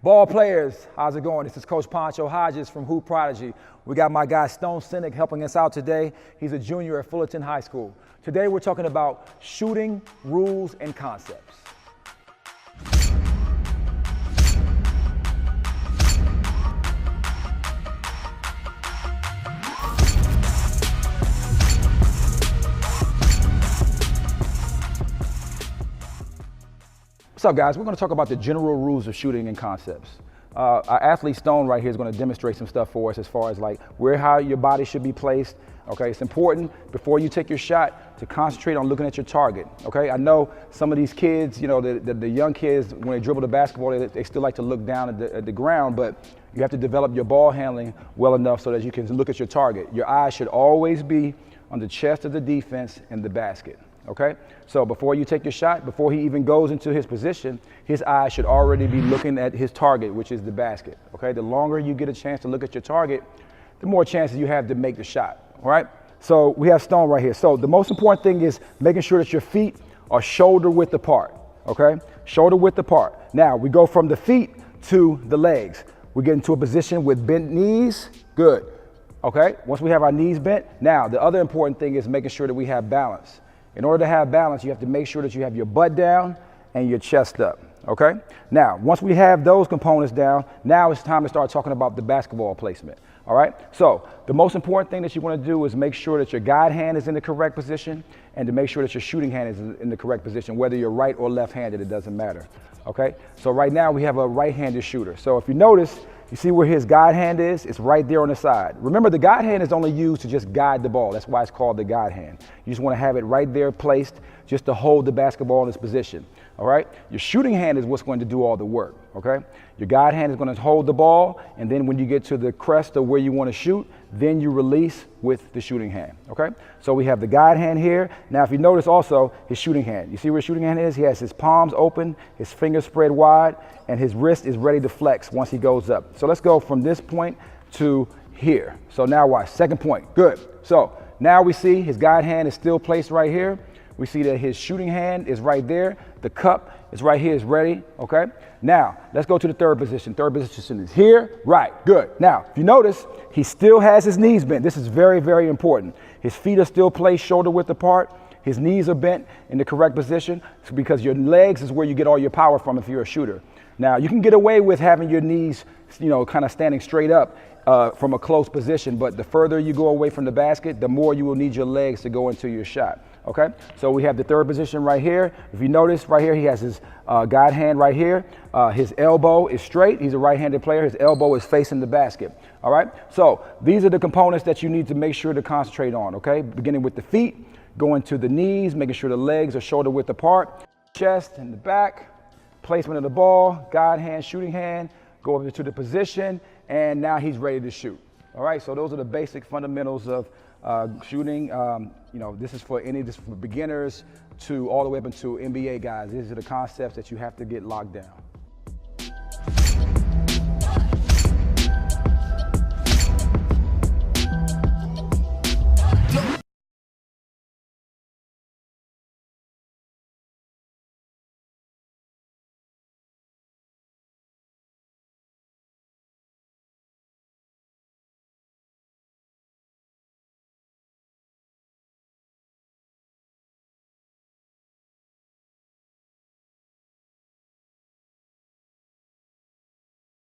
Ball players, how's it going? This is Coach Poncho Hodges from Hoop Prodigy. We got my guy Stone Sinek helping us out today. He's a junior at Fullerton High School. Today we're talking about shooting rules and concepts. What's up, guys? We're going to talk about the general rules of shooting and concepts. Our athlete Stone right here is going to demonstrate some stuff for us as far as like how your body should be placed. Okay, it's important before you take your shot to concentrate on looking at your target. Okay, I know some of these kids, you know, the young kids, when they dribble the basketball, they still like to look down at the ground, but you have to develop your ball handling well enough so that you can look at your target. Your eyes should always be on the chest of the defense and the basket. Okay, so before you take your shot, before he even goes into his position, his eyes should already be looking at his target, which is the basket. Okay, the longer you get a chance to look at your target, the more chances you have to make the shot. All right, so we have Stone right here. So the most important thing is making sure that your feet are shoulder width apart. Okay, shoulder width apart. Now we go from the feet to the legs. We get into a position with bent knees. Good. Okay, once we have our knees bent, now the other important thing is making sure that we have balance. In order to have balance, you have to make sure that you have your butt down and your chest up, okay? Now, once we have those components down, now it's time to start talking about the basketball placement, all right? So the most important thing that you want to do is make sure that your guide hand is in the correct position and to make sure that your shooting hand is in the correct position, whether you're right or left-handed, it doesn't matter, okay? So right now we have a right-handed shooter. So if you notice, you see where his guide hand is? It's right there on the side. Remember, the guide hand is only used to just guide the ball. That's why it's called the guide hand. You just want to have it right there placed just to hold the basketball in its position, all right? Your shooting hand is what's going to do all the work, okay? Your guide hand is going to hold the ball, and then when you get to the crest of where you want to shoot, then you release with the shooting hand, okay? So we have the guide hand here. Now, if you notice also his shooting hand, you see where his shooting hand is? He has his palms open, his fingers spread wide, and his wrist is ready to flex once he goes up. So let's go from this point to here. So now watch, second point, good. So now we see his guide hand is still placed right here. We see that his shooting hand is right there. The cup is right here, is ready, okay? Now, let's go to the third position. Third position is here, right, good. Now, if you notice, he still has his knees bent. This is very, very important. His feet are still placed shoulder width apart. His knees are bent in the correct position because your legs is where you get all your power from if you're a shooter. Now, you can get away with having your knees, you know, kind of standing straight up from a close position, but the further you go away from the basket, the more you will need your legs to go into your shot. Okay, so we have the third position right here. If you notice right here, he has his guide hand right here. His elbow is straight. He's a right-handed player. His elbow is facing the basket. All right, so these are the components that you need to make sure to concentrate on, okay? Beginning with the feet, going to the knees, making sure the legs are shoulder width apart, chest and the back, placement of the ball, guide hand, shooting hand, go up to the position, and now he's ready to shoot. All right, so those are the basic fundamentals of shooting. You know, this is for beginners to all the way up into NBA guys. These are the concepts that you have to get locked down.